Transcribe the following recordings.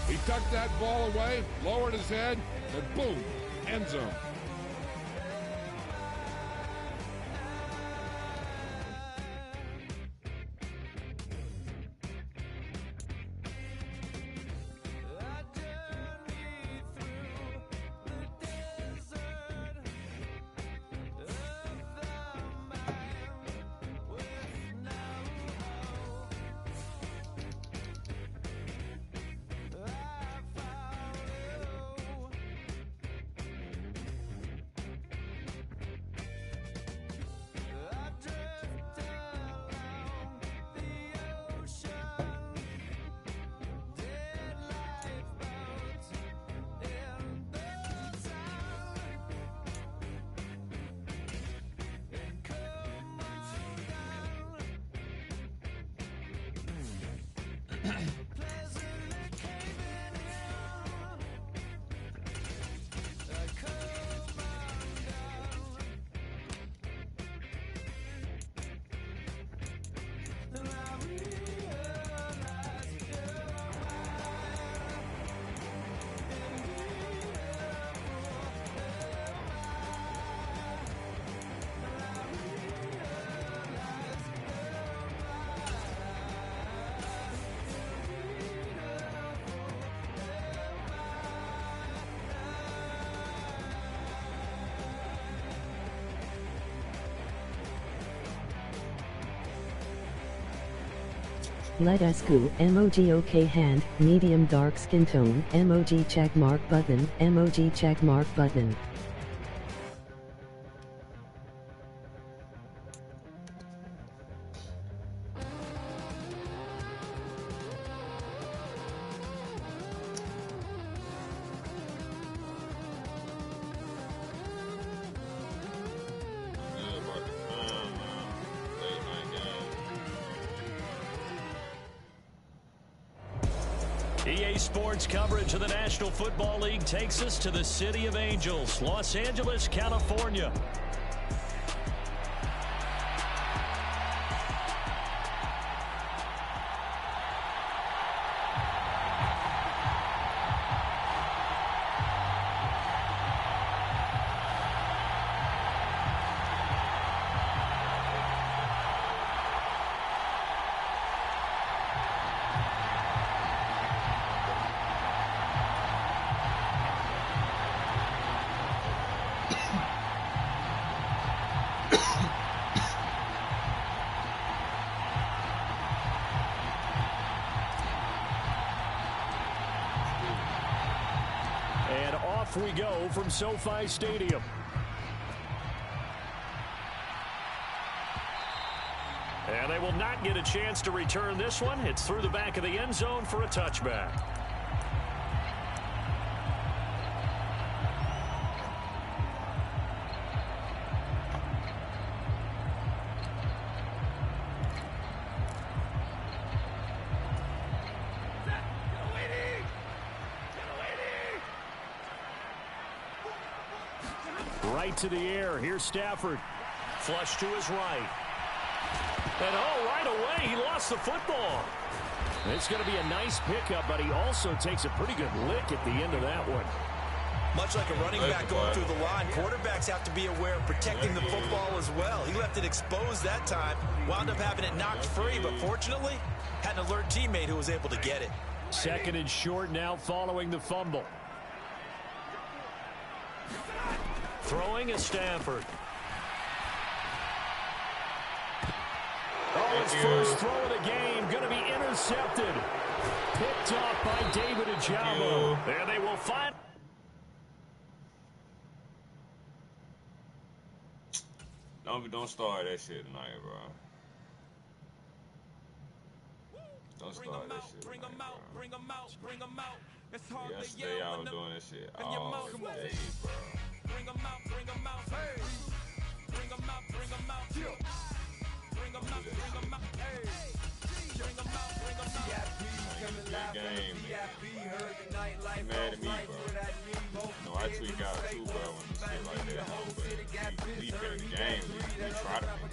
He tucked that ball away, lowered his head, and boom, end zone. Let us go, emoji okay hand, medium dark skin tone, emoji check mark button, emoji check mark button. EA Sports coverage of the National Football League takes us to the City of Angels, Los Angeles, California. We go from SoFi Stadium. And they will not get a chance to return this one. It's through the back of the end zone for a touchback. Right to the air. Here's Stafford. Flush to his right. And right away, he lost the football. It's going to be a nice pickup, but he also takes a pretty good lick at the end of that one. Much like a running back going through the line, quarterbacks have to be aware of protecting the football as well. He left it exposed that time, wound up having it knocked free, but fortunately, had an alert teammate who was able to get it. Second and short now following the fumble. Throwing is Stafford. His first throw of the game going to be intercepted. Picked off by David Ojabo. And they will find... Don't start that shit tonight, bro. Don't start that shit tonight, bro. Yesterday I was doing that shit all day, bro. Bring them out, bring them out, hey. Bring them out, bring them out, bring them out, bring them out, hey. Bring them out, bring them out. Good game, man. You mad at me, bro. No, I tweak out too, bro, when you shit like that. But we been in the game. We try to win.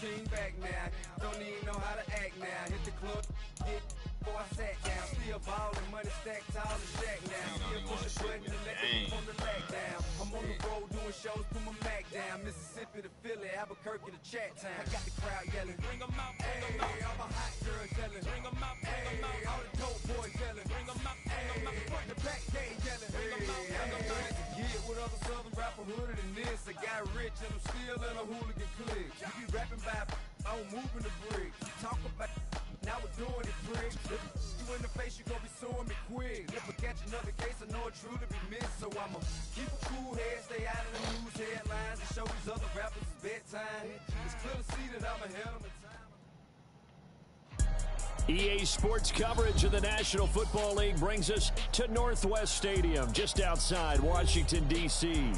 king back now. Don't even know how to act now. Hit the club, hit before I sat down. Still ballin', money stacked tall and shack now. Still push a button and let the from the back down. I'm on the road doing shows, put my Mac down. Mississippi to Philly, Albuquerque to Chat Town. I got the crowd yelling, bring 'em out, bring 'em out. All my hot girls yelling, bring 'em out, bring 'em out. All the dope boys yelling, bring 'em out, bring 'em out. Front to back, they yelling, bring 'em out, bring 'em out. Get with other southern rapper hooded than this. I got rich and I'm still in a hooligan clique. You be rapping by, I'm moving the brick. Talk about, now we're doing it, prick. You in the face, you gon' be suing me quick. If I catch another case, I know it's true to be missed. So I'ma keep a cool head, stay out of the news headlines, and show these other rappers it's bedtime. It's clear to see that I'm ahead of my time. EA Sports coverage of the National Football League brings us to Northwest Stadium, just outside Washington, D.C.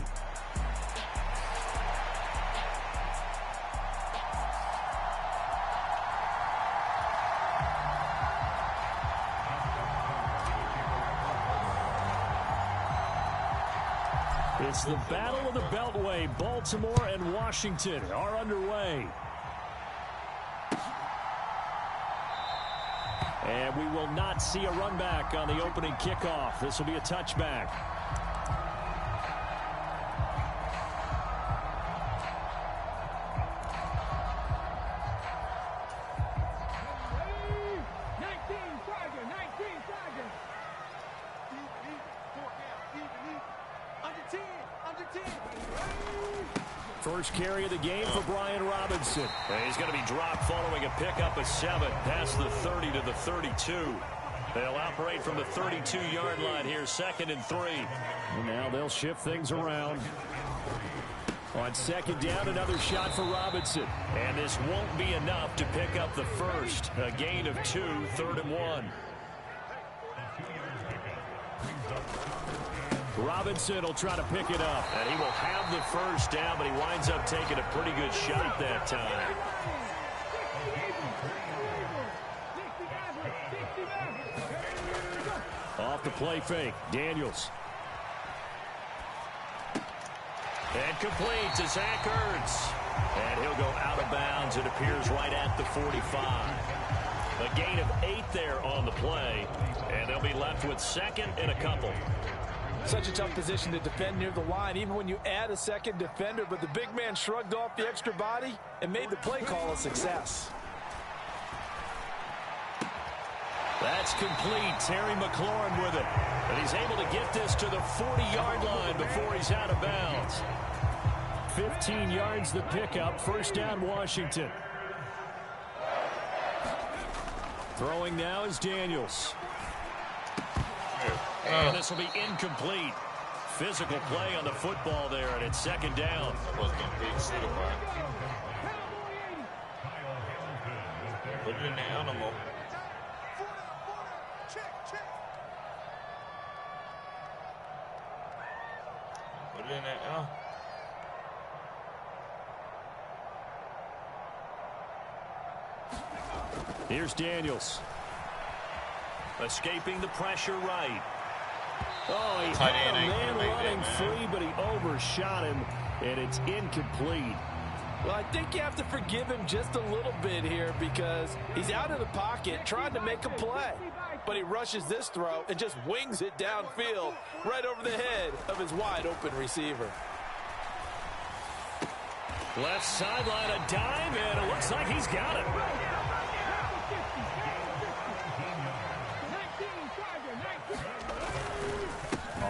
It's the Battle of the Beltway. Baltimore and Washington are underway. And we will not see a run back on the opening kickoff. This will be a touchback. First carry of the game for Brian Robinson. And he's going to be dropped following a pickup of 7 past the 30 to the 32. They'll operate from the 32-yard line here, 2nd and 3. And now they'll shift things around. On 2nd down, another shot for Robinson. And this won't be enough to pick up the first. A gain of 2, 3rd and 1. Robinson will try to pick it up, and he will have the first down, but he winds up taking a pretty good shot that time. Off the play fake, Daniels. And complete to Zach Ertz. And he'll go out of bounds, it appears, right at the 45. A gain of 8 there on the play, and they'll be left with 2nd and a couple. Such a tough position to defend near the line, even when you add a second defender, but the big man shrugged off the extra body and made the play call a success. That's complete. Terry McLaurin with it. And he's able to get this to the 40-yard line before he's out of bounds. 15 yards the pickup. First down, Washington. Throwing now is Daniels. And this will be incomplete. Physical play on the football there, and it's 2nd down. Put it in the animal. Put it in that animal. Here's Daniels. Escaping the pressure right. Oh, he had a man running free, but he overshot him, and it's incomplete. Well, I think you have to forgive him just a little bit here because he's out of the pocket trying to make a play. But he rushes this throw and just wings it downfield right over the head of his wide-open receiver. Left sideline, a dime, and it looks like he's got it.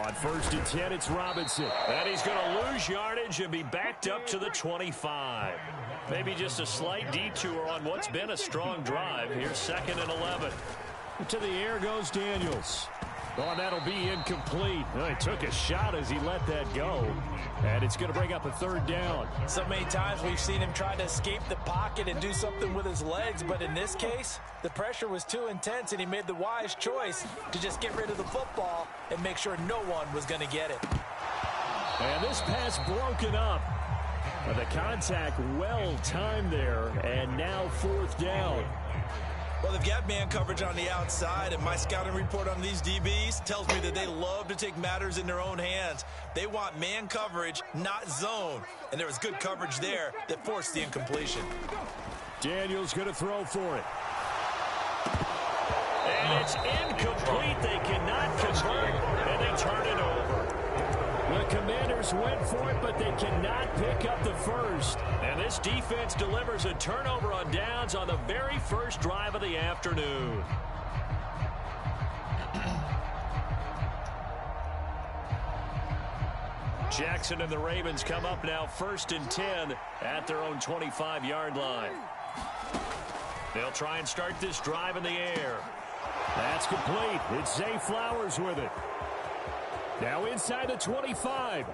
On 1st and 10, it's Robinson. And he's going to lose yardage and be backed up to the 25. Maybe just a slight detour on what's been a strong drive. Here's 2nd and 11. To the air goes Daniels. Oh, that'll be incomplete. Well, he took a shot as he let that go. And it's going to bring up a 3rd down. So many times we've seen him try to escape the pocket and do something with his legs. But in this case, the pressure was too intense, and he made the wise choice to just get rid of the football and make sure no one was going to get it. And this pass broken up. The contact well timed there, and now 4th down. Well, they've got man coverage on the outside, and my scouting report on these DBs tells me that they love to take matters in their own hands. They want man coverage, not zone. And there was good coverage there that forced the incompletion. Daniels going to throw for it. And it's incomplete. They cannot convert, and they turn it over. The Commanders went for it, but they cannot pick up the first. And this defense delivers a turnover on downs on the very first drive of the afternoon. Jackson and the Ravens come up now 1st and 10 at their own 25-yard line. They'll try and start this drive in the air. That's complete. It's Zay Flowers with it. Now inside the 25.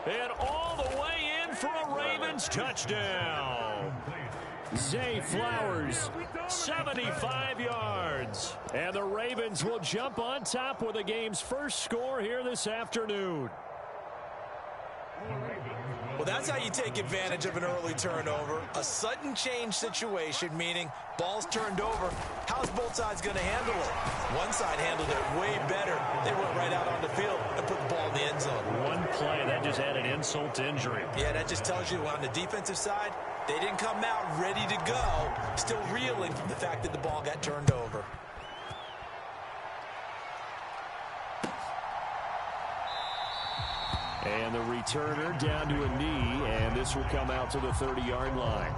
And all the way in for a Ravens touchdown. Zay Flowers, 75 yards. And the Ravens will jump on top with the game's first score here this afternoon. Well, that's how you take advantage of an early turnover. A sudden change situation, meaning ball's turned over. How's both sides going to handle it? One side handled it way better. They went right out on the field and put the ball in the end zone. One play, that just added insult to injury. Yeah, that just tells you on the defensive side, they didn't come out ready to go, still reeling from the fact that the ball got turned over. And the returner down to a knee, and this will come out to the 30-yard line.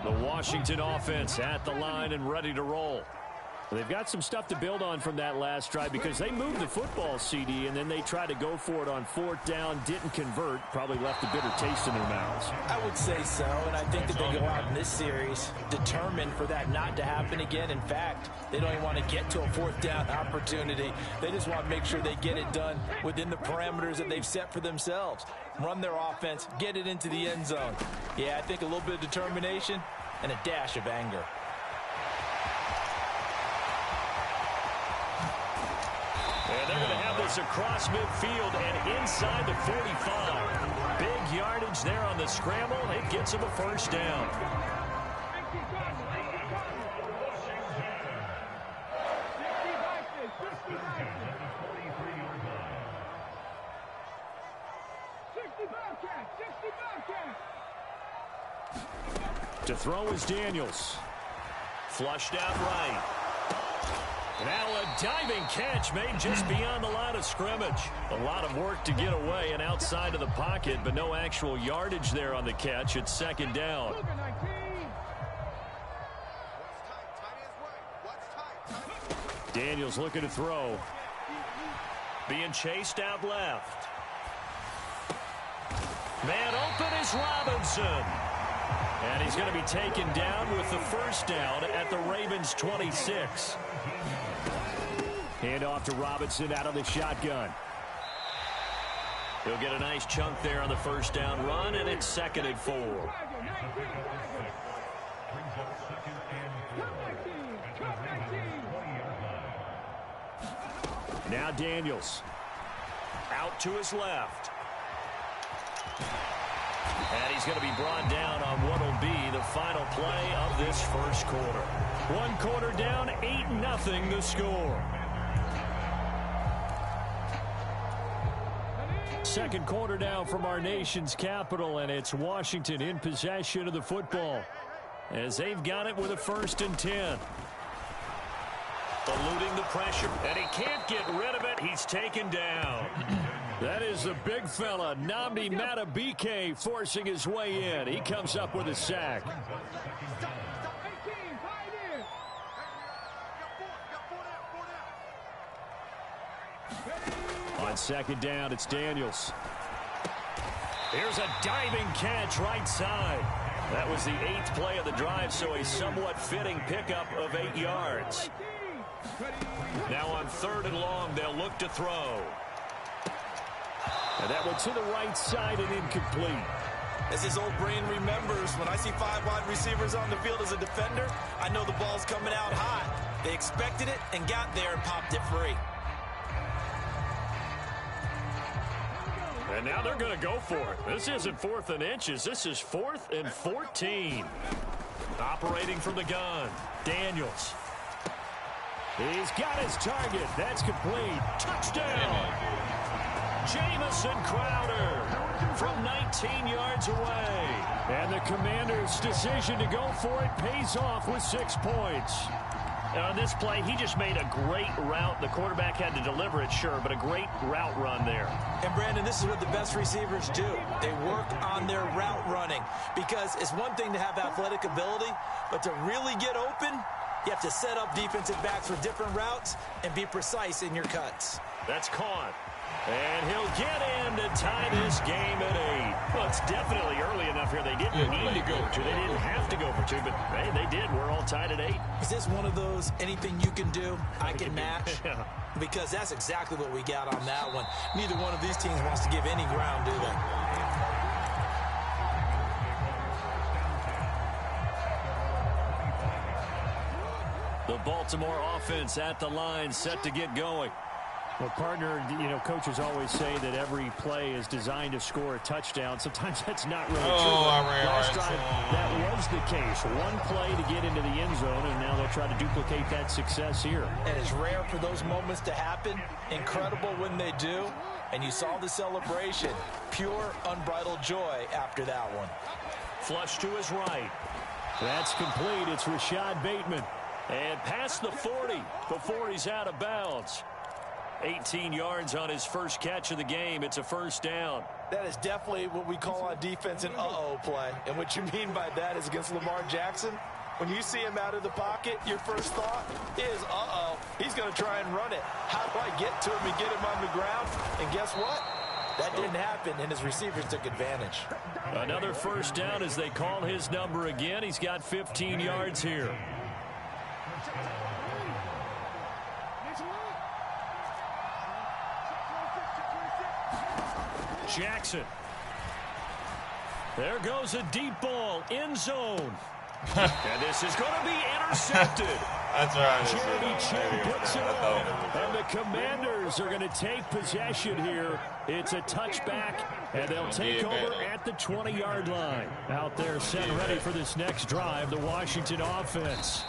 The Washington offense at the line and ready to roll. They've got some stuff to build on from that last drive because they moved the football, CD, and then they tried to go for it on 4th down, didn't convert, probably left a bitter taste in their mouths. I would say so, and I think that they go out in this series determined for that not to happen again. In fact, they don't even want to get to a 4th down opportunity. They just want to make sure they get it done within the parameters that they've set for themselves. Run their offense, get it into the end zone. Yeah, I think a little bit of determination and a dash of anger. And they're going to have this across midfield and inside the 45. Big yardage there on the scramble. It gets them a first down. To throw is Daniels. Flushed out right. Now a diving catch made just beyond the line of scrimmage. A lot of work to get away and outside of the pocket, but no actual yardage there on the catch. It's 2nd down. Daniels looking to throw. Being chased out left. Man open is Robinson. And he's going to be taken down with the first down at the Ravens' 26. Hand off to Robinson out of the shotgun. He'll get a nice chunk there on the first down run, and it's 2nd and 4. Now Daniels. Out to his left. And he's going to be brought down on what will be the final play of this first quarter. 1 quarter down, 8-0 the score. 2nd quarter now from our nation's capital, and it's Washington in possession of the football as they've got it with a 1st and 10. Eluding the pressure, and he can't get rid of it. He's taken down. That is a big fella, Nnamdi Madubuike, forcing his way in. He comes up with a sack. On 2nd down, it's Daniels. Here's a diving catch right side. That was the 8th play of the drive, so a somewhat fitting pickup of 8 yards. Now on 3rd and long, they'll look to throw. And that one to the right side and incomplete. As his old brain remembers, when I see 5 wide receivers on the field as a defender, I know the ball's coming out hot. They expected it and got there and popped it free. And now they're going to go for it. This isn't 4th and inches. This is 4th and 14. Operating from the gun, Daniels. He's got his target. That's complete. Touchdown. Jamison Crowder from 19 yards away. And the Commanders' decision to go for it pays off with 6 points. On this play, he just made a great route. The quarterback had to deliver it, sure, but a great route run there. And, Brandon, this is what the best receivers do. They work on their route running because it's one thing to have athletic ability, but to really get open, you have to set up defensive backs with different routes and be precise in your cuts. That's caught. And he'll get in to tie this game at 8. Well, it's definitely early enough here. They didn't need to go for 2. They didn't have to go for 2, but, hey, they did. We're all tied at 8. Is this one of those anything you can do, I can match? Yeah. Because that's exactly what we got on that one. Neither one of these teams wants to give any ground, do they? The Baltimore offense at the line, set to get going. Well, partner, coaches always say that every play is designed to score a touchdown. Sometimes that's not really true. Last drive, that was the case. One play to get into the end zone, and now they'll try to duplicate that success here. And it's rare for those moments to happen. Incredible when they do. And you saw the celebration. Pure, unbridled joy after that one. Flush to his right. That's complete. It's Rashad Bateman. And past the 40 before he's out of bounds. 18 yards on his first catch of the game. It's a first down. That is definitely what we call on defense an uh-oh play. And what you mean by that is against Lamar Jackson, when you see him out of the pocket, your first thought is, uh-oh, he's going to try and run it. How do I get to him and get him on the ground? And guess what? That didn't happen, and his receivers took advantage. Another first down as they call his number again. He's got 15 yards here. Jackson. There goes a deep ball, end zone. And this is going to be intercepted. That's right. Jeremy Chin picks it off. And the Commanders are going to take possession here. It's a touchback, and they'll take over at the 20-yard line. Out there set ready for this next drive, the Washington offense.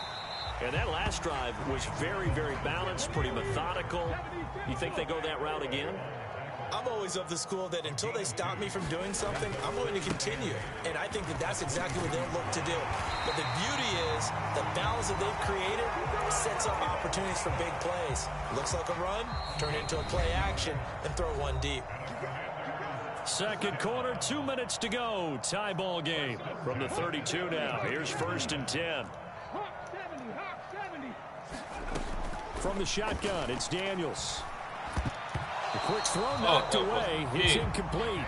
And that last drive was very, very balanced, pretty methodical. You think they go that route again? I'm always of the school that until they stop me from doing something, I'm going to continue. And I think that that's exactly what they'll look to do. But the beauty is the balance that they've created sets up opportunities for big plays. Looks like a run, turn it into a play action, and throw one deep. Second quarter, 2 minutes to go. Tie ball game from the 32 now. Here's 1st and 10. From the shotgun, it's Daniels. The quick throw knocked away. It's incomplete.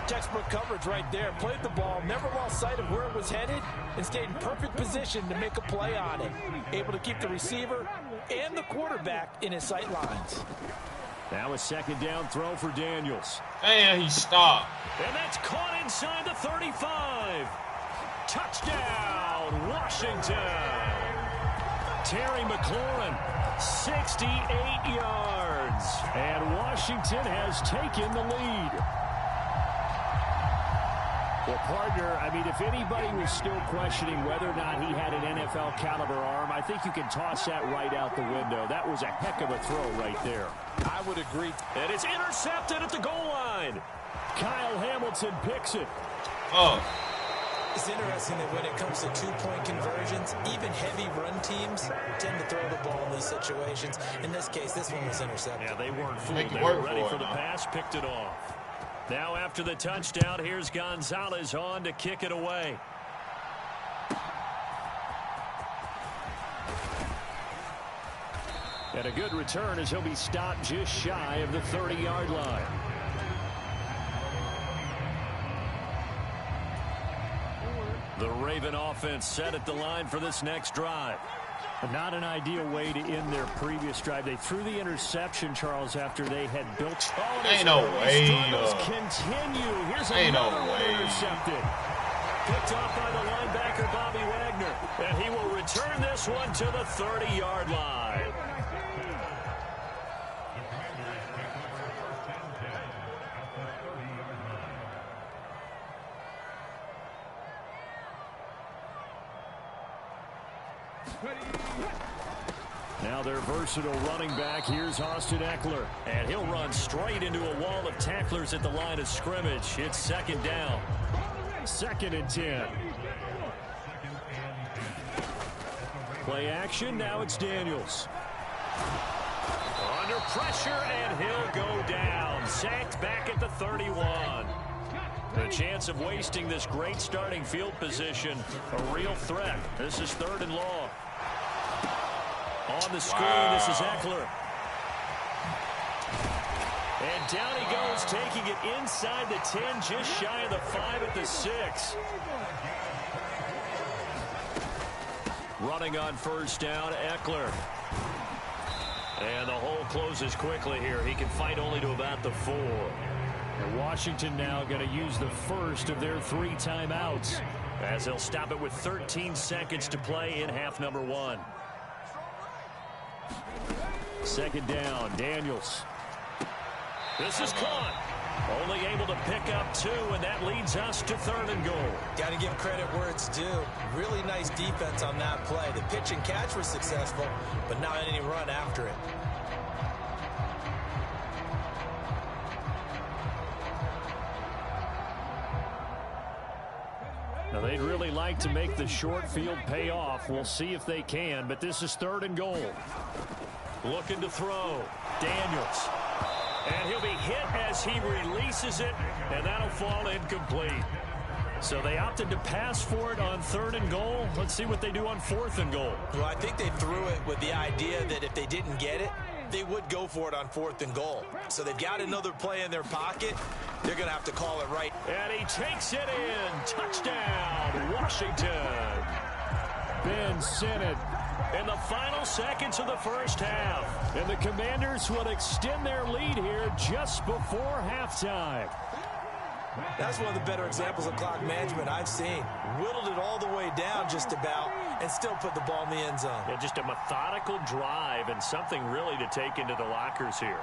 Textbook coverage right there. Played the ball, never lost sight of where it was headed, and stayed in perfect position to make a play on it. Able to keep the receiver and the quarterback in his sight lines. Now a second down throw for Daniels. And he stopped. And that's caught inside the 35. Touchdown, Washington. Terry McLaurin, 68 yards. And Washington has taken the lead. Well, partner, I mean, if anybody was still questioning whether or not he had an NFL caliber arm, I think you can toss that right out the window. That was a heck of a throw right there. I would agree. And it's intercepted at the goal line. Kyle Hamilton picks it. It's interesting that when it comes to two-point conversions, even heavy run teams tend to throw the ball in these situations. In this case, this one was intercepted. Yeah, they weren't fooled. They were ready for the pass, picked it off. Now after the touchdown, here's Gonzalez on to kick it away. And a good return as he'll be stopped just shy of the 30-yard line. The Raven offense set at the line for this next drive. Not an ideal way to end their previous drive. They threw the interception, Charles, after they had built. Ain't no way. Continue. Here's another one intercepted. Picked off by the linebacker, Bobby Wagner. And he will return return this one to the 30-yard line. Now their versatile running back, here's Austin Eckler. And he'll run straight into a wall of tacklers at the line of scrimmage. It's second down. 2nd and 10. Play action, now it's Daniels. Under pressure, and he'll go down. Sacked back at the 31. The chance of wasting this great starting field position, a real threat. This is 3rd and long. On the screen, This is Eckler. And down he goes, taking it inside the 10, just shy of the 5 at the 6. Running on first down, Eckler. And the hole closes quickly here. He can fight only to about the 4. And Washington now going to use the first of their 3 timeouts, as they'll stop it with 13 seconds to play in half number 1. 2nd down, Daniels. This is caught. Only able to pick up 2, and that leads us to 3rd and goal. Got to give credit where it's due. Really nice defense on that play. The pitch and catch was successful, but not any run after it. Now, they'd really like to make the short field pay off. We'll see if they can, but this is 3rd and goal. Looking to throw. Daniels. And he'll be hit as he releases it, and that'll fall incomplete. So they opted to pass for it on 3rd and goal. Let's see what they do on 4th and goal. Well, I think they threw it with the idea that if they didn't get it, they would go for it on 4th and goal. So they've got another play in their pocket. They're going to have to call it right. And he takes it in. Touchdown, Washington. Ben Sinnott. In the final seconds of the first half. And the Commanders will extend their lead here just before halftime. That's one of the better examples of clock management I've seen. Whittled it all the way down just about and still put the ball in the end zone. Yeah, just a methodical drive and something really to take into the lockers here.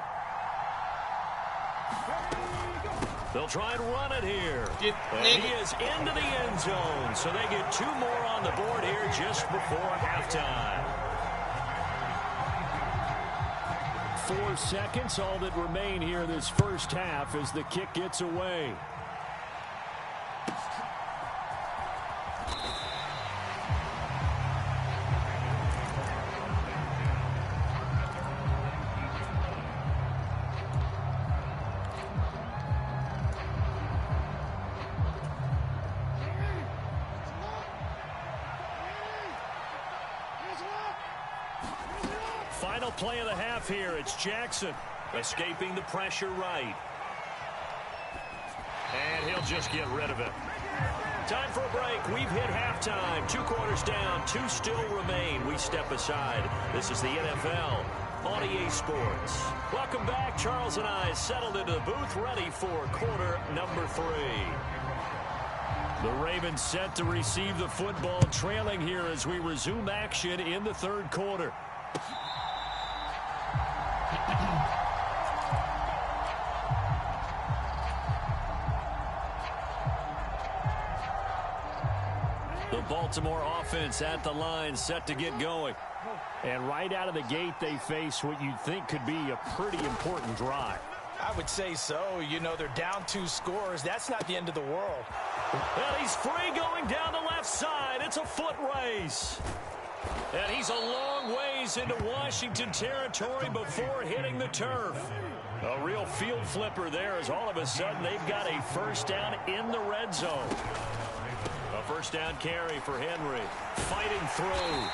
They'll try and run it here. And he is into the end zone. So they get 2 more on the board here just before halftime. 4 seconds, all that remain here this first half as the kick gets away. Final play of the half here. It's Jackson escaping the pressure right. And he'll just get rid of it. Time for a break. We've hit halftime. 2 quarters down. 2 still remain. We step aside. This is the NFL on EA Sports. Welcome back. Charles and I settled into the booth ready for quarter number 3. The Ravens set to receive the football, trailing here as we resume action in the 3rd quarter. The Baltimore offense at the line, set to get going. And right out of the gate, they face what you'd think could be a pretty important drive. I would say so. You know, they're down 2 scores. That's not the end of the world. And he's free going down the left side. It's a foot race. And he's a long ways into Washington territory before hitting the turf. A real field flipper there as all of a sudden they've got a first down in the red zone. A first down carry for Henry. Fighting through.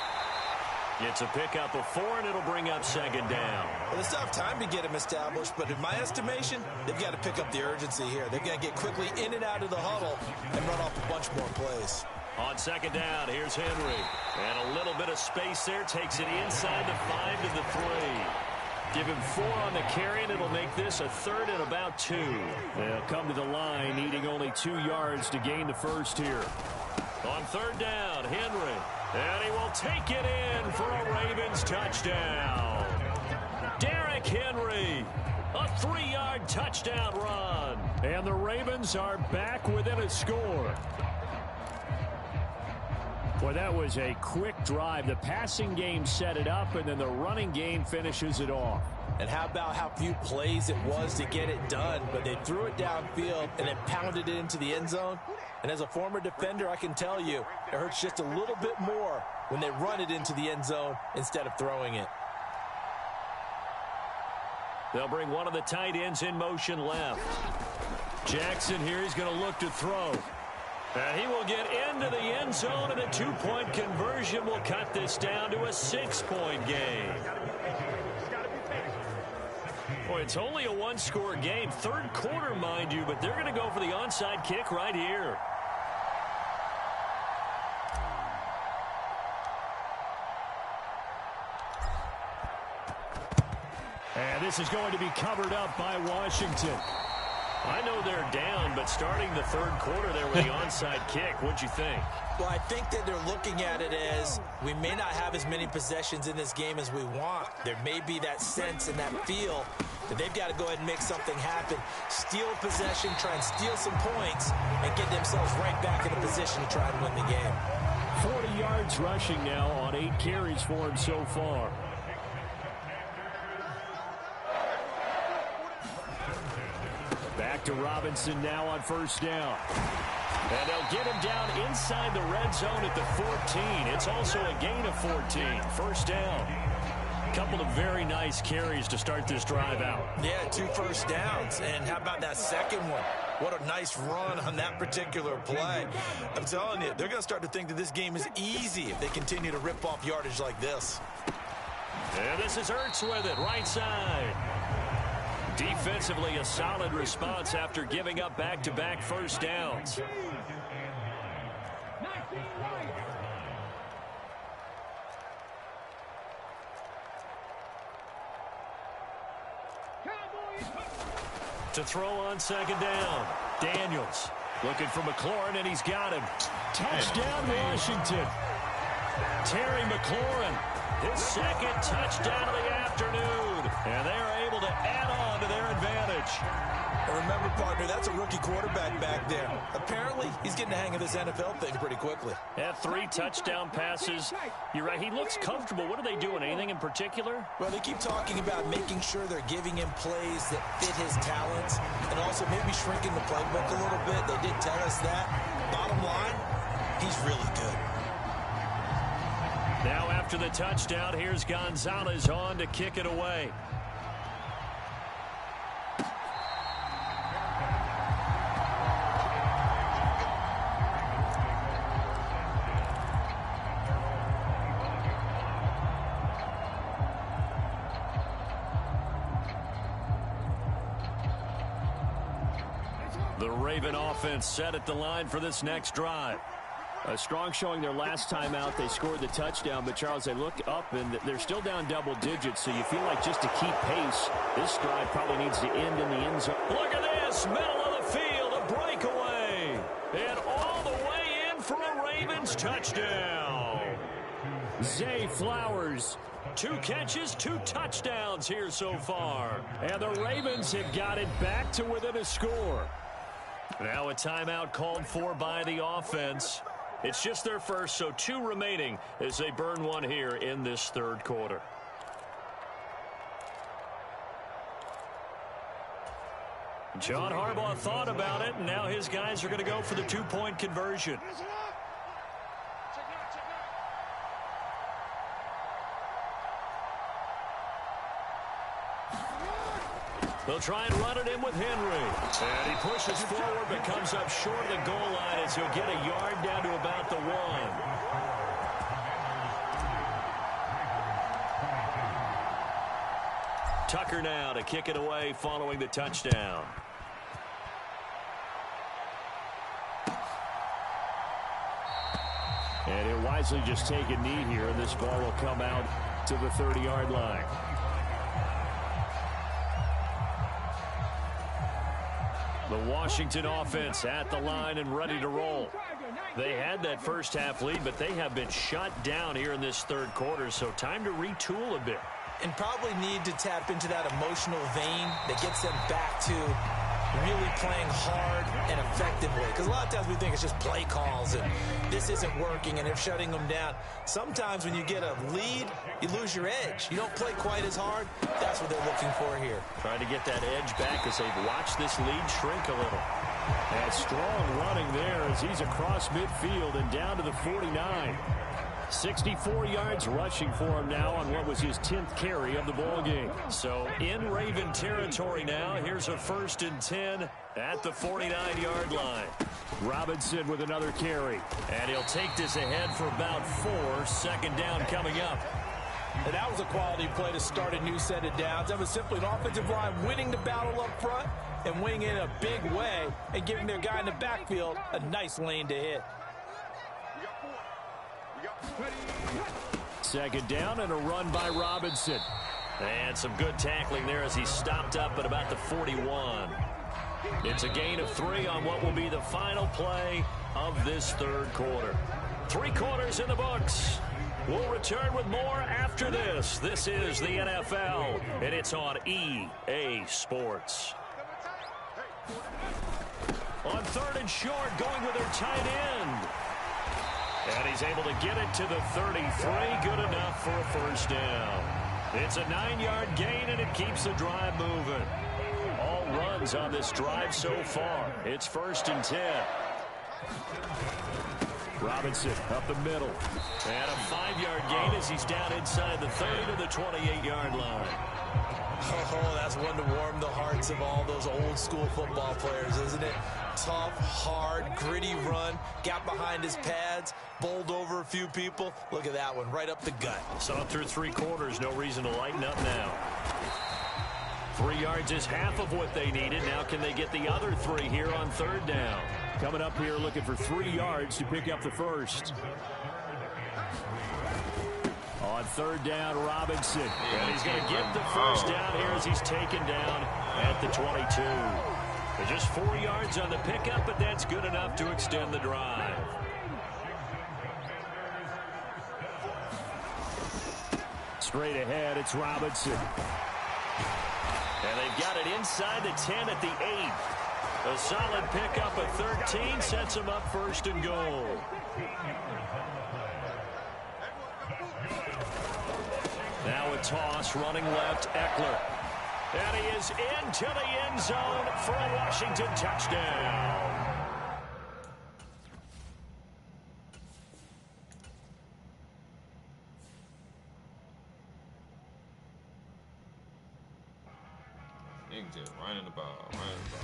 Gets a pickup of 4, and it'll bring up 2nd down. Well, it's tough time to get him established, but in my estimation, they've got to pick up the urgency here. They've got to get quickly in and out of the huddle and run off a bunch more plays. On 2nd down, here's Henry. And a little bit of space there. Takes it inside the 5 to the 3. Give him 4 on the carry, and it'll make this a 3rd and about 2. They'll come to the line, needing only 2 yards to gain the first here. On 3rd down, Henry. And he will take it in for a Ravens touchdown. Derrick Henry, a 3-yard touchdown run. And the Ravens are back within a score. Boy, that was a quick drive. The passing game set it up, and then the running game finishes it off. And how about how few plays it was to get it done, but they threw it downfield and then pounded it into the end zone. And as a former defender, I can tell you, it hurts just a little bit more when they run it into the end zone instead of throwing it. They'll bring one of the tight ends in motion left. Jackson here, he's going to look to throw. And he will get into the end zone, and a 2-point conversion will cut this down to a 6-point game. Boy, it's only a 1-score game. Third quarter, mind you, but they're going to go for the onside kick right here. And this is going to be covered up by Washington. I know they're down, but starting the third quarter there with the onside kick, what'd you think? Well, I think that they're looking at it as we may not have as many possessions in this game as we want. There may be that sense and that feel that they've got to go ahead and make something happen. Steal a possession, try and steal some points, and get themselves right back in a position to try and win the game. 40 yards rushing now on 8 carries for him so far. Back to Robinson now on first down. And they'll get him down inside the red zone at the 14. It's also a gain of 14. First down. A couple of very nice carries to start this drive out. Yeah, 2 first downs. And how about that second one? What a nice run on that particular play. I'm telling you, they're going to start to think that this game is easy if they continue to rip off yardage like this. And this is Ertz with it, right side. Defensively, a solid response after giving up back-to-back first downs. To throw on second down, Daniels looking for McLaurin, and he's got him. Touchdown, Washington. Terry McLaurin, his second touchdown of the afternoon, and they are able to add on to their advantage. And remember, partner, that's a rookie quarterback back there. Apparently, he's getting the hang of this NFL thing pretty quickly. Had 3 touchdown passes. You're right, he looks comfortable. What are they doing? Anything in particular? Well, they keep talking about making sure they're giving him plays that fit his talents and also maybe shrinking the playbook a little bit. They did tell us that. Bottom line, he's really good. Now after the touchdown, here's Gonzalez on to kick it away. The Raven offense set at the line for this next drive. A strong showing their last time out. They scored the touchdown, but Charles, they look up and they're still down double digits, so you feel like just to keep pace, this drive probably needs to end in the end zone. Look at this, middle of the field, a breakaway, and all the way in for a Ravens touchdown. Zay Flowers. 2 catches, 2 touchdowns here so far. And the Ravens have got it back to within a score. Now a timeout called for by the offense. It's just their first, so 2 remaining as they burn one here in this third quarter. John Harbaugh thought about it, and now his guys are going to go for the 2-point conversion. They'll try and run it in with Henry. And he pushes forward but comes up short of the goal line as he'll get a yard down to about the 1. Tucker now to kick it away following the touchdown. And he'll wisely just take a knee here, and this ball will come out to the 30-yard line. The Washington offense at the line and ready to roll. They had that first half lead, but they have been shut down here in this third quarter, so time to retool a bit. And probably need to tap into that emotional vein that gets them back to really playing hard and effectively. Because a lot of times we think it's just play calls and this isn't working and they're shutting them down. Sometimes when you get a lead, you lose your edge. You don't play quite as hard. That's what they're looking for here. Trying to get that edge back as they've watched this lead shrink a little. And strong running there as he's across midfield and down to the 49. 64 yards rushing for him now on what was his 10th carry of the ball game. So in Raven territory now. Here's a 1st and 10 at the 49-yard line. Robinson with another carry. And he'll take this ahead for about 4. 2nd down coming up. And that was a quality play to start a new set of downs. That was simply an offensive line winning the battle up front and winning it in a big way and giving their guy in the backfield a nice lane to hit. 2nd down and a run by Robinson. And some good tackling there as he stopped up at about the 41. It's a gain of 3 on what will be the final play of this third quarter. 3 quarters in the books. We'll return with more after this. This is the NFL, and it's on EA Sports. On 3rd and short, going with their tight end. And he's able to get it to the 33. Good enough for a 1st down. It's a 9-yard gain, and it keeps the drive moving. All runs on this drive so far. It's 1st and 10. Robinson up the middle. And a 5-yard gain as he's down inside the 30 to the 28-yard line. Oh, that's one to warm the hearts of all those old school football players, isn't it? Tough, hard, gritty run, got behind his pads, bowled over a few people. Look at that one, right up the gut. Saw it through 3 quarters, no reason to lighten up now. 3 yards is half of what they needed. Now can they get the other 3 here on 3rd down? Coming up here looking for 3 yards to pick up the 1st. On 3rd down, Robinson. And he's going to get the 1st down here as he's taken down at the 22. They're just 4 yards on the pickup, but that's good enough to extend the drive. Straight ahead, it's Robinson. And they've got it inside the 10 at the 8. A solid pickup of 13 sets him up 1st and goal. Now a toss, running left, Eckler. And he is into the end zone for a Washington touchdown. He can just running the ball, running the ball.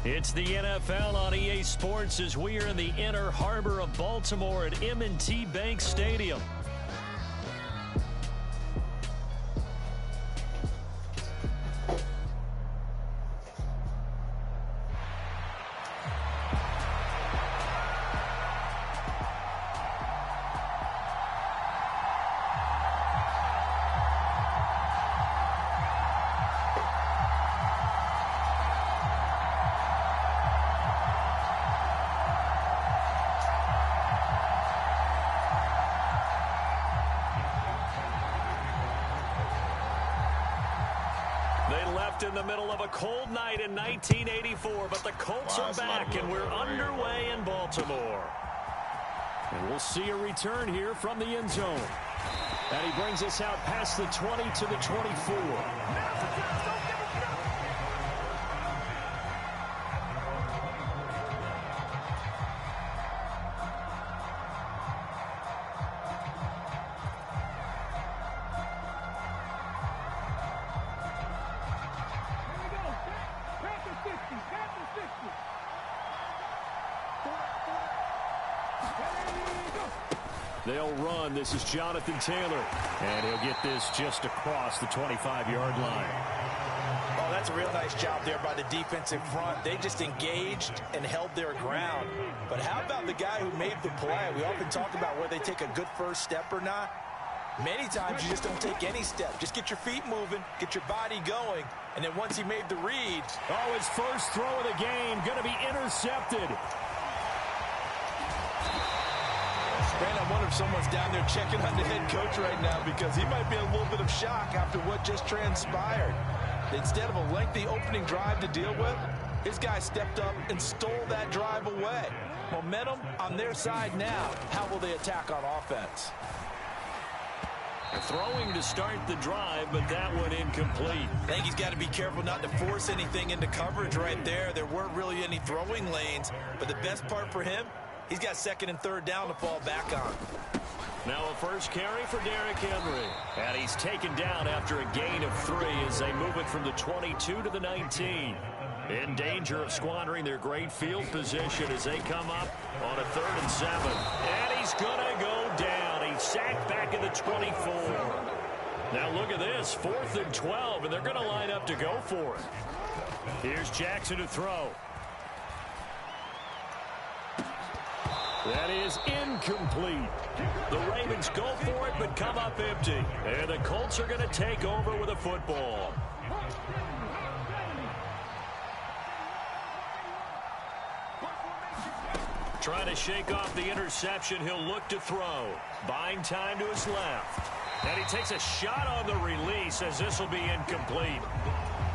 It's the NFL on EA Sports as we are in the inner harbor of Baltimore at M&T Bank Stadium. left in the middle of a cold night in 1984, but the Colts are back, and we're underway in Baltimore. And we'll see a return here from the end zone. And he brings us out past the 20 to the 24. They'll run. This is Jonathan Taylor. And he'll get this just across the 25-yard line. Oh, that's a real nice job there by the defensive front. They just engaged and held their ground. But how about the guy who made the play? We often talk about whether they take a good first step or not. Many times you just don't take any step. Just get your feet moving, get your body going, and then once he made the read. Oh, his first throw of the game going to be intercepted. Man, I wonder if someone's down there checking on the head coach right now because he might be in a little bit of shock after what just transpired. Instead of a lengthy opening drive to deal with, his guy stepped up and stole that drive away. Momentum on their side now. How will they attack on offense? Throwing to start the drive, but that one incomplete. I think he's got to be careful not to force anything into coverage right there. There weren't really any throwing lanes, but the best part for him, he's got second and third down to fall back on. Now a first carry for Derrick Henry. And he's taken down after a gain of 3 as they move it from the 22 to the 19. In danger of squandering their great field position as they come up on a 3rd and 7. And he's going to go down. He's sacked back at the 24. Now look at this, 4th and 12, and they're going to line up to go for it. Here's Jackson to throw. That is incomplete. The Ravens go for it, but come up empty. And the Colts are going to take over with a football. Trying to shake off the interception. He'll look to throw. Buying time to his left. And he takes a shot on the release as this will be incomplete.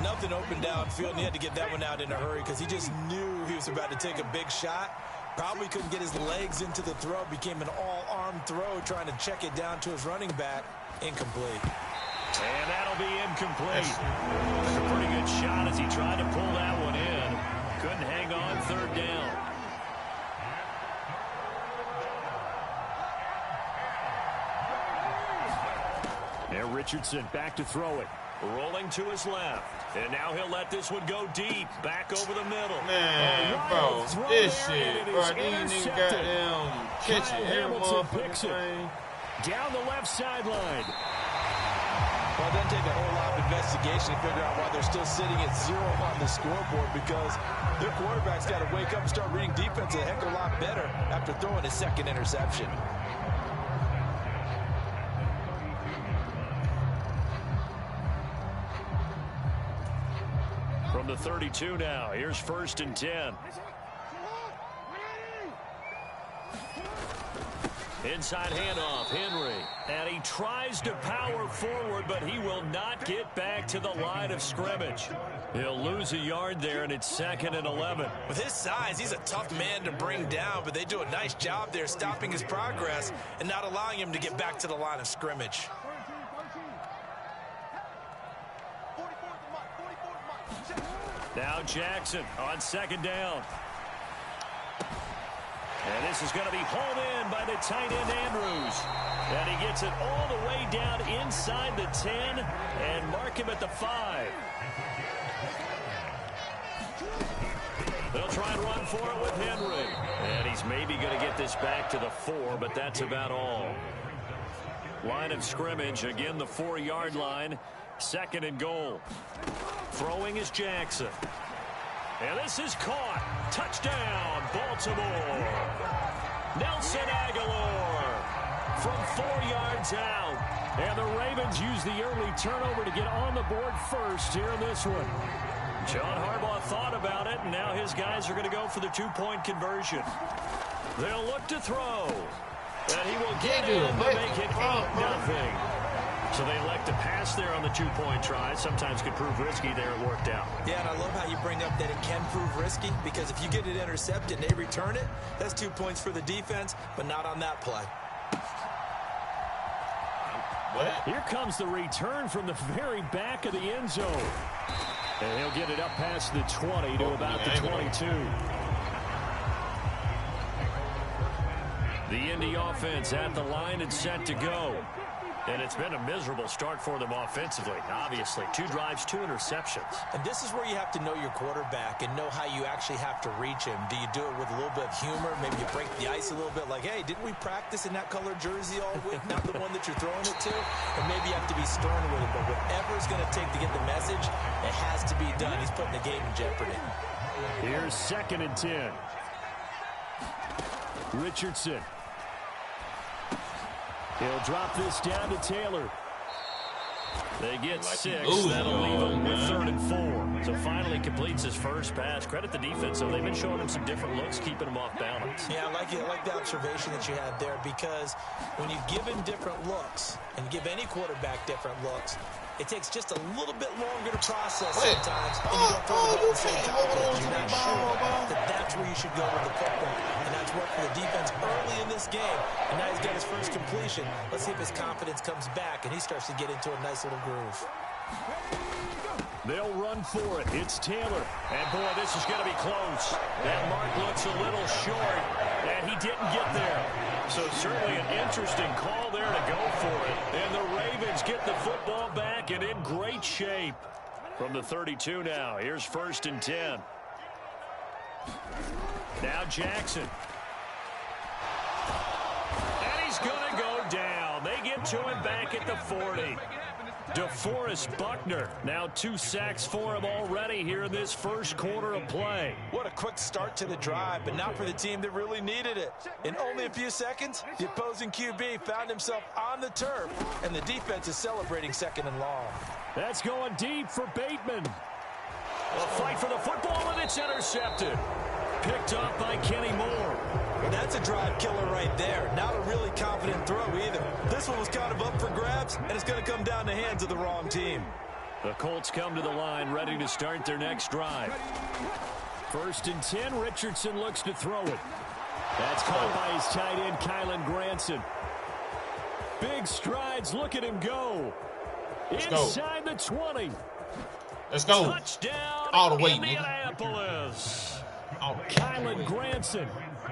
Nothing open downfield, and he had to get that one out in a hurry because he just knew he was about to take a big shot. Probably couldn't get his legs into the throw. Became an all-arm throw, trying to check it down to his running back. Incomplete. And that'll be incomplete. That's a pretty good shot as he tried to pull that one in. Couldn't hang on, 3rd down. There, Richardson back to throw it. Rolling to his left. And now he'll let this one go deep. Back over the middle. Man, bro, this shit, bro. These niggas goddamn catch it. Hamilton picks it. Down the left sideline. Well, it doesn't take a whole lot of investigation to figure out why they're still sitting at 0 on the scoreboard because their quarterback's got to wake up and start reading defense a heck of a lot better after throwing his 2nd interception. From the 32 now, here's 1st and 10. Inside handoff, Henry. And he tries to power forward, but he will not get back to the line of scrimmage. He'll lose a yard there, and it's 2nd and 11. With his size, he's a tough man to bring down, but they do a nice job there stopping his progress and not allowing him to get back to the line of scrimmage. Now Jackson on 2nd down. And this is going to be hauled in by the tight end Andrews. And he gets it all the way down inside the 10 and mark him at the 5. They'll try and run for it with Henry. And he's maybe going to get this back to the 4, but that's about all. Line of scrimmage, again the 4-yard line. 2nd and goal. Throwing is Jackson. And this is caught. Touchdown, Baltimore. Nelson Aguilar from 4 yards out. And the Ravens use the early turnover to get on the board first here in this one. John Harbaugh thought about it, and now his guys are going to go for the 2-point conversion. They'll look to throw. And he will get in to make it 8-0. So they elect to pass there on the two-point try. Sometimes could prove risky there. It worked out. Yeah, and I love how you bring up that it can prove risky, because if you get it intercepted and they return it, that's 2 points for the defense, but not on that play. What? Here comes the return from the very back of the end zone. And he'll get it up past the 20 to about the 22. The Indy offense at the line and set to go. And it's been a miserable start for them offensively, obviously. 2 drives, 2 interceptions. And this is where you have to know your quarterback and know how you actually have to reach him. Do you do it with a little bit of humor? Maybe you break the ice a little bit, like, hey, didn't we practice in that colored jersey all week? Not the one that you're throwing it to? And maybe you have to be stern with it. But whatever it's going to take to get the message, it has to be done. He's putting the game in jeopardy. Here's 2nd and 10. Richardson. He'll drop this down to Taylor. They get 6. That'll leave him with 3rd and 4. So finally completes his first pass. Credit the defense, though. They've been showing him some different looks, keeping him off balance. Yeah, I like the observation that you had there, because when you give him different looks and give any quarterback different looks, it takes just a little bit longer to process sometimes, and you don't throw the ball at the same time because you're not sure that that's where you should go with the football. And that's worked for the defense early in this game, and now he's got his first completion. Let's see if his confidence comes back and he starts to get into a nice little groove. They'll run for it. It's Taylor. And, boy, this is going to be close. That mark looks a little short, and he didn't get there. So certainly an interesting call there to go for it. And the Ravens get the football back and in great shape. From the 32 now, here's 1st and 10. Now Jackson. And he's going to go down. They get to him back at the 40. DeForest Buckner, now 2 sacks for him already here in this first quarter of play. What a quick start to the drive, but not for the team that really needed it. In only a few seconds, the opposing QB found himself on the turf, and the defense is celebrating 2nd and long. That's going deep for Bateman. A fight for the football, and it's intercepted. Picked up by Kenny Moore. Well, that's a drive killer right there. Not a really confident throw either. This one was kind of up for grabs, and it's going to come down the hands of the wrong team. The Colts come to the line, ready to start their next drive. 1st and 10, Richardson looks to throw it. That's caught by his tight end, Kylan Granson. Big strides, look at him go. Inside the 20. Let's go. Touchdown, all the way, Indianapolis. Kylan Granson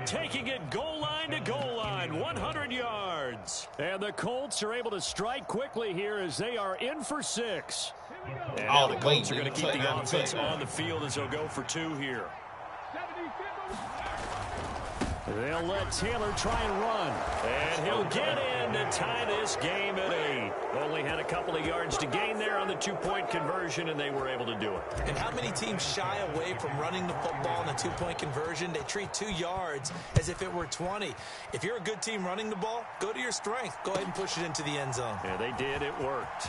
taking it goal line to goal line, 100 yards. And the Colts are able to strike quickly here as they are in for 6. And now the Colts are going to keep the offense on the field as they'll go for 2 here. They'll let Taylor try and run. And he'll get in to tie this game at 8. Only had a couple of yards to gain there on the 2-point conversion, and they were able to do it. And how many teams shy away from running the football in a 2-point conversion? They treat 2 yards as if it were 20. If you're a good team running the ball, go to your strength. Go ahead and push it into the end zone. Yeah, they did. It worked.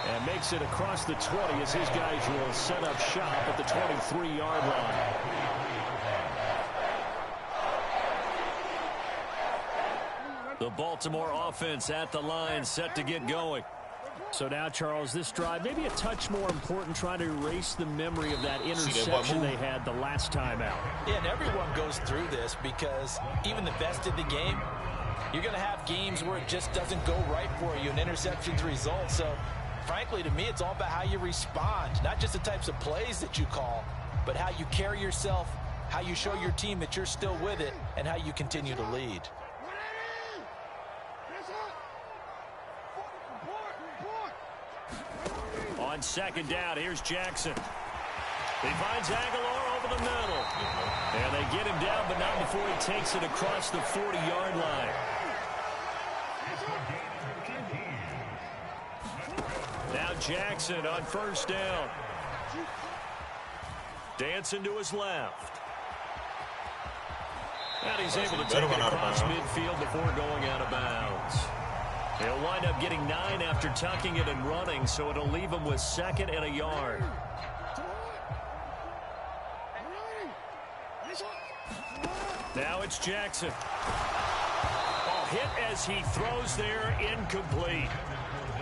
And makes it across the 20 as his guys will set up shop at the 23-yard line. The Baltimore offense at the line, set to get going. So now, Charles, this drive, maybe a touch more important, trying to erase the memory of that interception they had the last time out. Yeah, and everyone goes through this because even the best of the game, you're going to have games where it just doesn't go right for you, and interceptions result. So, frankly, to me, it's all about how you respond, not just the types of plays that you call, but how you carry yourself, how you show your team that you're still with it, and how you continue to lead. On 2nd down, here's Jackson. He finds Aguilar over the middle. And they get him down, but not before he takes it across the 40-yard line. Now Jackson on 1st down. Dancing to his left. And he's able to take it across midfield before going out of bounds. He'll wind up getting 9 after tucking it and running, so it'll leave him with 2nd and a yard. Now it's Jackson. Oh, hit as he throws there, incomplete.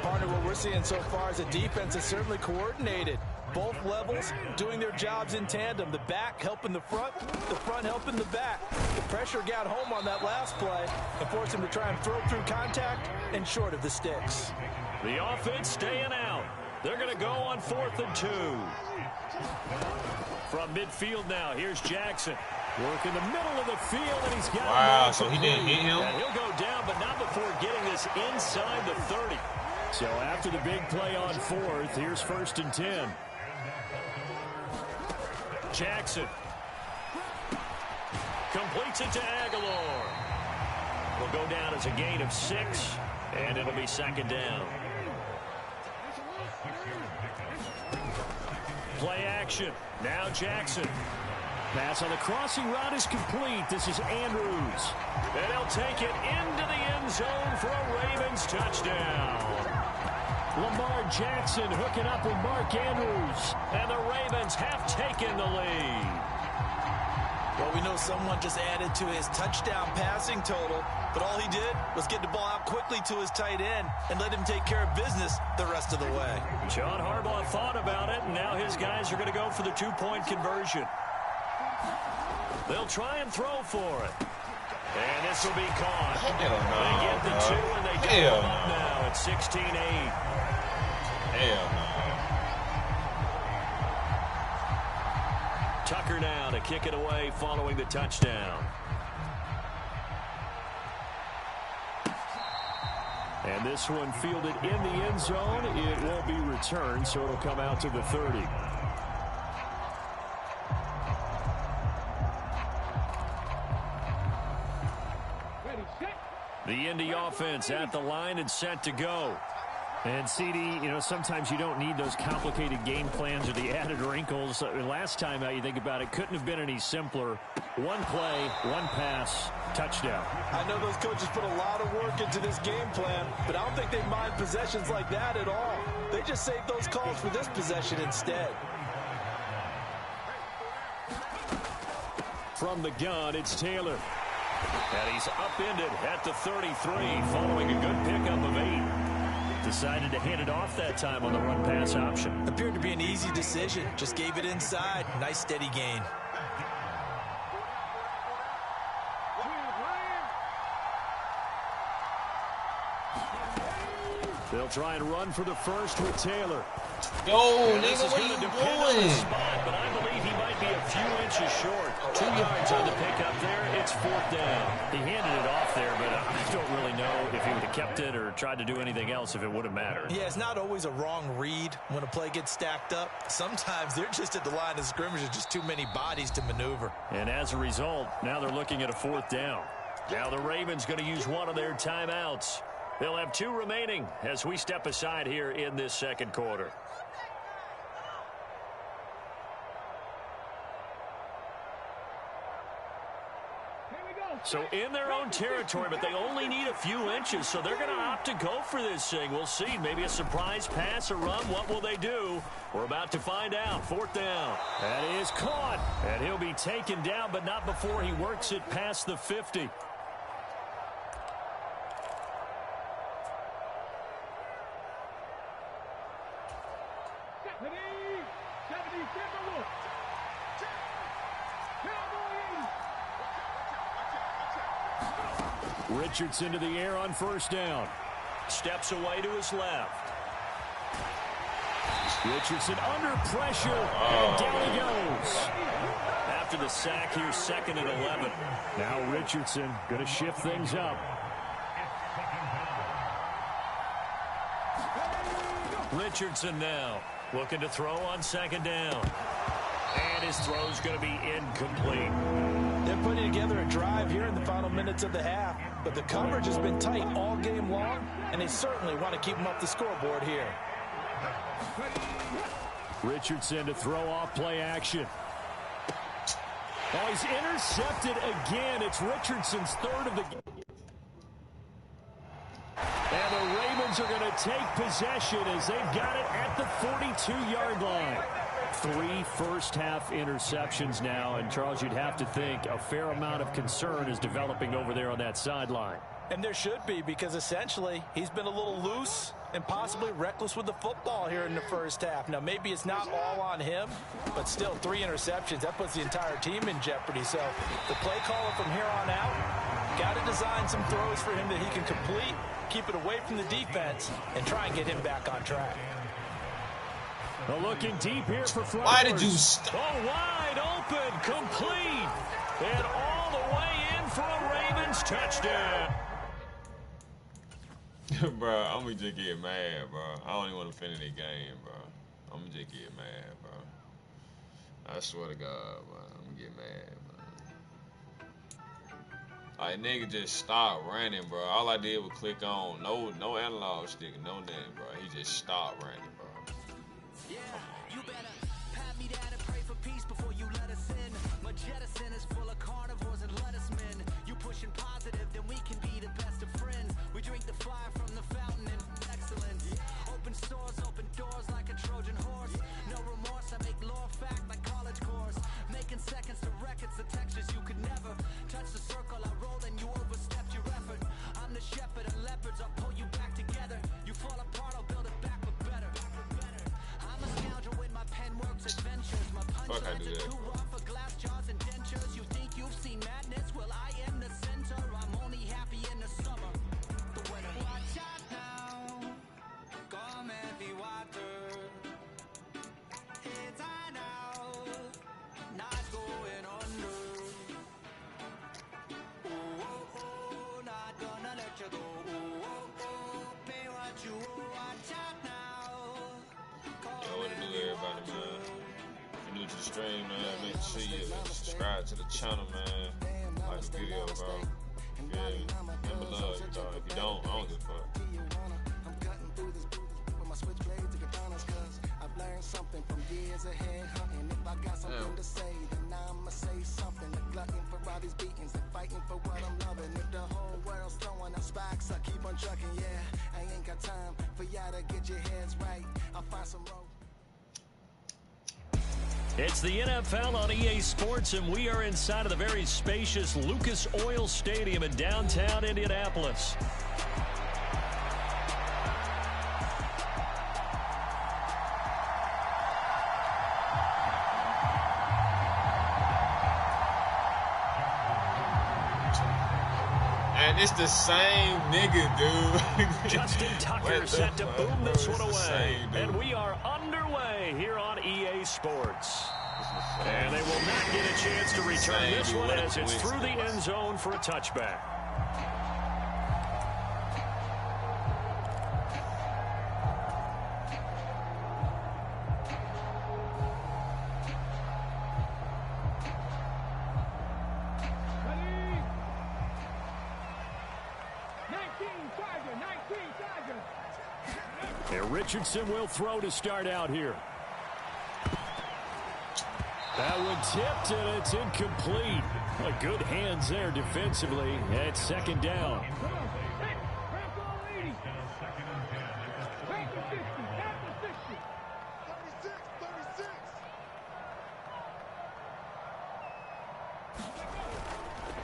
Partner, what we're seeing so far is the defense is certainly coordinated. Both levels doing their jobs in tandem. The back helping the front helping the back. The pressure got home on that last play and forced him to try and throw through contact and short of the sticks. The offense staying out. They're going to go on 4th and 2. From midfield now, here's Jackson. Work in the middle of the field, and he's got wow, so he didn't hit him? And he'll go down, but not before getting this inside the 30. So after the big play on 4th, here's 1st and 10. Jackson completes it to Aguilar. Will go down as a gain of 6, and it'll be 2nd down. Play action. Now Jackson. Pass on the crossing route is complete. This is Andrews. And he'll take it into the end zone for a Ravens touchdown. Lamar Jackson hooking up with Mark Andrews. And the Ravens have taken the lead. Well, we know someone just added to his touchdown passing total, but all he did was get the ball out quickly to his tight end and let him take care of business the rest of the way. John Harbaugh thought about it, and now his guys are going to go for the 2-point conversion. They'll try and throw for it. And this will be caught. They get the 2, and they double up now at 16-8. Hell no. Tucker now to kick it away following the touchdown. And this one fielded in the end zone. It will be returned, so it'll come out to the 30. The Indy offense at the line and set to go. And CD, you know, sometimes you don't need those complicated game plans or the added wrinkles. Last time out, you think about it, couldn't have been any simpler. One play, one pass, touchdown. I know those coaches put a lot of work into this game plan, but I don't think they mind possessions like that at all. They just save those calls for this possession instead. From the gun, it's Taylor. And he's upended at the 33 following a good pickup of 8. Decided to hand it off that time on the run-pass option. Appeared to be an easy decision. Just gave it inside. Nice steady gain. They'll try and run for the first with Taylor. Yo, nigga, what are you doing? Spot, but I believe he might be a few inches short. 2 yards on the pickup there. It's 4th down. He handed it off there, but I don't really know if he would have kept it or tried to do anything else if it would have mattered. Yeah, it's not always a wrong read when a play gets stacked up. Sometimes they're just at the line of scrimmage. There's just too many bodies to maneuver. And as a result, now they're looking at a 4th down. Now the Ravens going to use one of their timeouts. They'll have 2 remaining as we step aside here in this second quarter. So in their own territory, but they only need a few inches, so they're going to opt to go for this thing. We'll see. Maybe a surprise pass, a run. What will they do? We're about to find out. 4th down. That is caught. And he'll be taken down, but not before he works it past the 50. Richardson to the air on 1st down. Steps away to his left. Richardson under pressure, and down he goes. After the sack here, 2nd and 11. Now Richardson going to shift things up. Richardson now looking to throw on 2nd down. And his throw's going to be incomplete. They're putting together a drive here in the final minutes of the half, but the coverage has been tight all game long, and they certainly want to keep them up the scoreboard here. Richardson to throw off play action. Oh, he's intercepted again. It's Richardson's 3rd of the game. And the Ravens are going to take possession as they've got it at the 42-yard line. 3 first-half interceptions now, and Charles, you'd have to think a fair amount of concern is developing over there on that sideline. And there should be, because essentially he's been a little loose and possibly reckless with the football here in the first half. Now, maybe it's not all on him, but still 3 interceptions. That puts the entire team in jeopardy. So the play caller from here on out got to design some throws for him that he can complete, keep it away from the defense, and try and get him back on track. Well, looking deep here for Flowers. Why did you stop? Oh, wide open, complete, and all the way in for a Ravens touchdown. Bro, I'm gonna just get mad, bro. I don't even want to finish the game, bro. I'm gonna just get mad, bro. I swear to God, bro. I'm gonna get mad, bro. Like, nigga just stopped running, bro. All I did was click on. No analog stick, no nothing, bro. He just stopped running, bro. Yeah, you better pat me down and pray for peace before you let us in. My jettison is full of carnivores and lettuce men. You pushing positive, then we can be the best of friends. We drink the fire from the fountain and excellence. Open sores, open doors like a Trojan horse. No remorse, I make law fact like college course. Making seconds to records, the textures you could never touch the circle I rolled and you overstepped your effort. I'm the shepherd of leopards, I'll pull you back together. You fall apart, I'll build it back but better. I'm a scoundrel with my pen works adventures. My punchlines are too raw for glass jars and dentures. You think you've seen madness? Well, I am the center. I'm only happy in the summer. The winter. Watch out now. Come heavy water. It's high now. Not going under. Oh, oh, oh. Not gonna let you go. Oh, oh, oh. Pay what you owe. Watch out now. I want to do everybody, man. If you're new to the stream, man, make sure you subscribe to the channel, man. Like the video, bro. Yeah, remember love, dog. If you don't, I don't give a fuck. I'm cutting through this with my switchblade to katanas, cause I've learned something from years ahead hunting. If I got something to say, then I'ma say something. The glutton for all these beatings and fighting for what I'm loving. If the whole world's throwing up spikes, I keep on trucking, yeah. I ain't got time for y'all to get your heads right. I'll find some road. It's the NFL on EA Sports, and we are inside of the very spacious Lucas Oil Stadium in downtown Indianapolis. And it's the same nigga, dude. Justin Tucker set to boom this one away. And we are underway here on EA Sports. And they will not get a chance to return this one as it's through the end zone for a touchback. And Richardson will throw to start out here. That one tipped, and it's incomplete. Well, good hands there defensively. It's second down.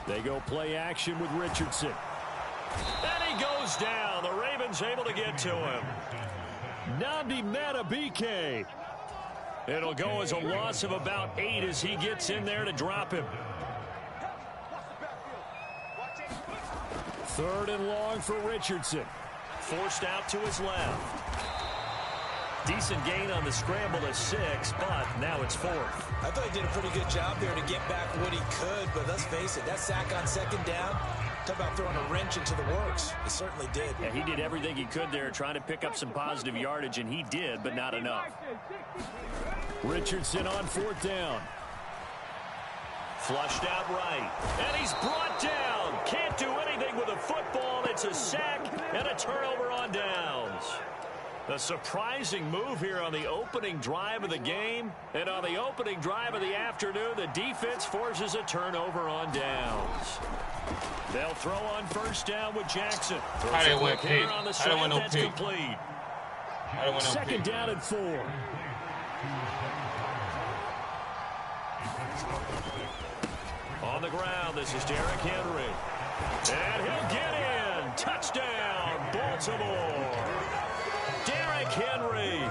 They go play action with Richardson. And he goes down. The Ravens able to get to him. Nnamdi Madubuike. It'll go as a loss of about 8 as he gets in there to drop him. Third and long for Richardson. Forced out to his left. Decent gain on the scramble at 6, but now it's 4th. I thought he did a pretty good job there to get back what he could, but let's face it, that sack on second down, talk about throwing a wrench into the works. He certainly did. Yeah, he did everything he could there, trying to pick up some positive yardage, and he did, but not enough. Richardson on 4th down. Flushed out right, and he's brought down. Can't do anything with a football. It's a sack and a turnover on downs. A surprising move here on the opening drive of the game. And on the opening drive of the afternoon, the defense forces a turnover on downs. They'll throw on 1st down with Jackson. How they went pick? On the How they went no that's pick? complete. How they went no Second pick? down and 4. On the ground, this is Derrick Henry. And he'll get in. again. Touchdown, Baltimore. Derrick Henry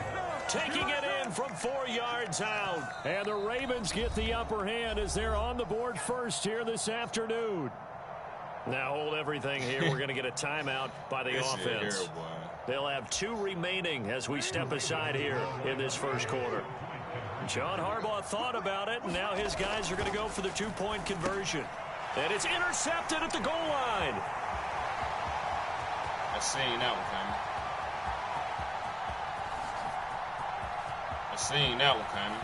taking it in from 4 yards out. And the Ravens get the upper hand as they're on the board first here this afternoon. Now hold everything here. We're going to get a timeout by the offense. They'll have 2 remaining as we step aside here in this first quarter. John Harbaugh thought about it, and now his guys are going to go for the 2-point conversion. And it's intercepted at the goal line. I seen that one coming.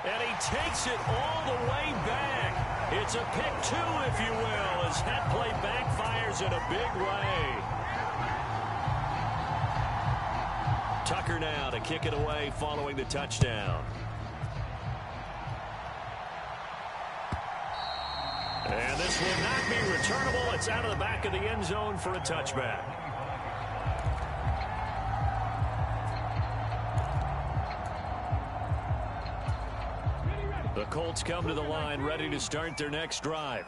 And he takes it all the way back. It's a pick 2, if you will, as that play backfires in a big way. Tucker now to kick it away following the touchdown. And this will not be returnable. It's out of the back of the end zone for a touchback. The Colts come to the line ready to start their next drive.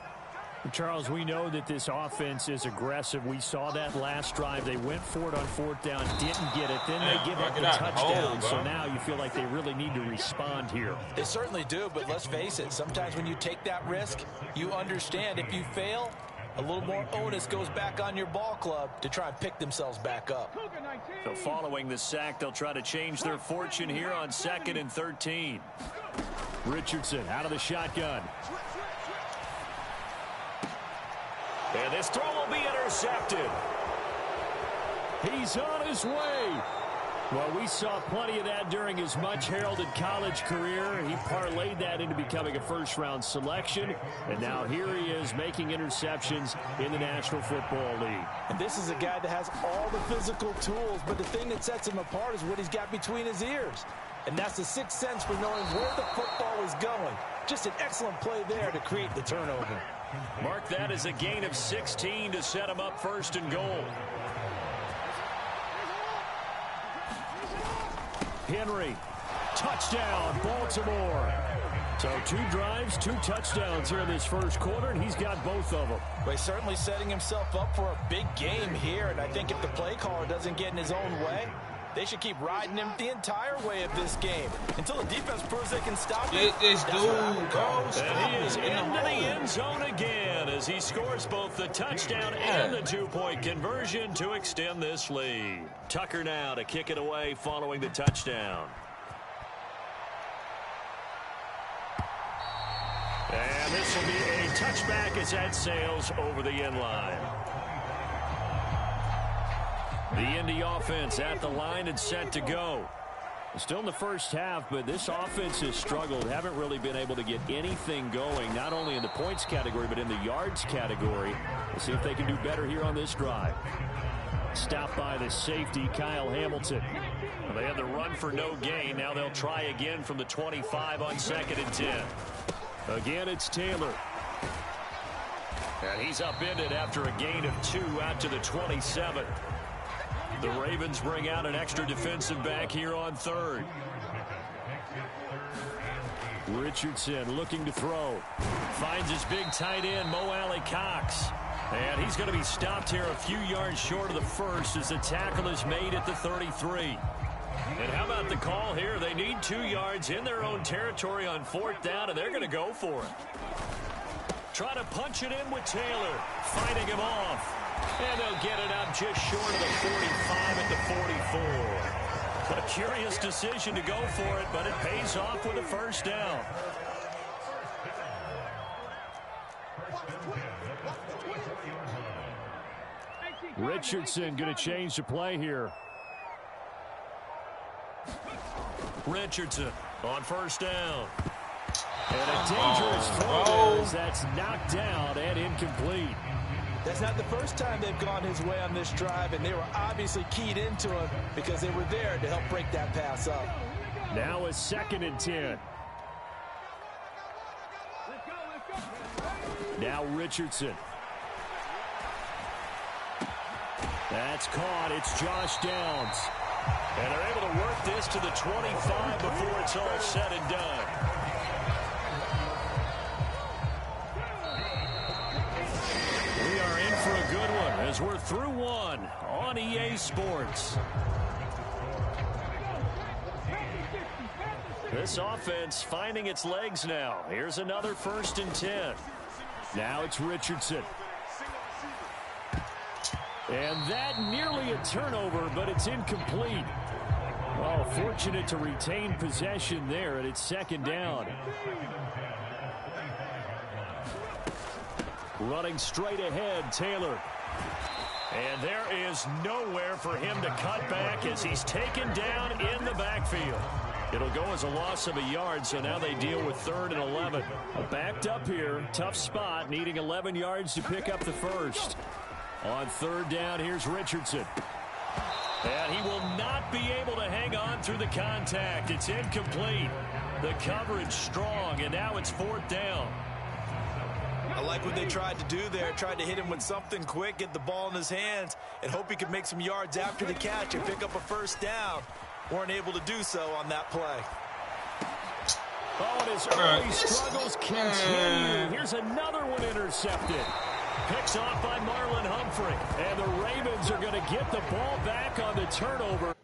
Charles, we know that this offense is aggressive. We saw that last drive. They went for it on 4th down, didn't get it. Then they give up the touchdown. So now you feel like they really need to respond here. They certainly do, but let's face it. Sometimes when you take that risk, you understand if you fail, a little more onus goes back on your ball club to try and pick themselves back up. So following the sack, they'll try to change their fortune here on 2nd and 13. Richardson out of the shotgun. And this throw will be intercepted. He's on his way. Well, we saw plenty of that during his much-heralded college career. He parlayed that into becoming a first-round selection. And now here he is making interceptions in the National Football League. And this is a guy that has all the physical tools, but the thing that sets him apart is what he's got between his ears. And that's the sixth sense for knowing where the football is going. Just an excellent play there to create the turnover. Mark that as a gain of 16 to set him up 1st and goal. Henry, touchdown, Baltimore. So 2 drives, 2 touchdowns here in this first quarter, and he's got both of them. Well, he's certainly setting himself up for a big game here, and I think if the play caller doesn't get in his own way, they should keep riding him the entire way of this game until the defense proves they can stop him. Get this dude, bro. And he is into the end zone again as he scores both the touchdown and the 2-point conversion to extend this lead. Tucker now to kick it away following the touchdown. And this will be a touchback as that sails over the end line. The Indy offense at the line and set to go. Still in the first half, but this offense has struggled. Haven't really been able to get anything going, not only in the points category, but in the yards category. We'll see if they can do better here on this drive. Stopped by the safety, Kyle Hamilton. Well, they had the run for no gain. Now they'll try again from the 25 on 2nd and 10. Again, it's Taylor. And he's upended after a gain of 2 out to the 27. The Ravens bring out an extra defensive back here on 3rd. Richardson looking to throw. Finds his big tight end, Mo Alley-Cox. And he's going to be stopped here a few yards short of the first as the tackle is made at the 33. And how about the call here? They need 2 yards in their own territory on 4th down, and they're going to go for it. Try to punch it in with Taylor, fighting him off. And they'll get it up just short of the 45 at the 44. A curious decision to go for it, but it pays off with a first down. Richardson going to change the play here. Richardson on first down. And a dangerous throw as that's knocked down and incomplete. That's not the first time they've gone his way on this drive, and they were obviously keyed into him because they were there to help break that pass up. Now a 2nd and 10. Now Richardson. That's caught. It's Josh Downs. And they're able to work this to the 25 before it's all said and done. We are through 1 on EA Sports. This offense finding its legs now. Here's another 1st and 10. Now it's Richardson. And that nearly a turnover, but it's incomplete. Oh, fortunate to retain possession there, and it's 2nd down. Running straight ahead, Taylor. And there is nowhere for him to cut back as he's taken down in the backfield. It'll go as a loss of a yard, so now they deal with 3rd and 11. Backed up here, tough spot, needing 11 yards to pick up the first. On 3rd down, here's Richardson. And he will not be able to hang on through the contact. It's incomplete. The coverage strong, and now it's 4th down. I like what they tried to do there. Tried to hit him with something quick, get the ball in his hands, and hope he could make some yards after the catch and pick up a 1st down. Weren't able to do so on that play. Oh, and his early struggles continue. Here's another one intercepted. Picked off by Marlon Humphrey. And the Ravens are going to get the ball back on the turnover.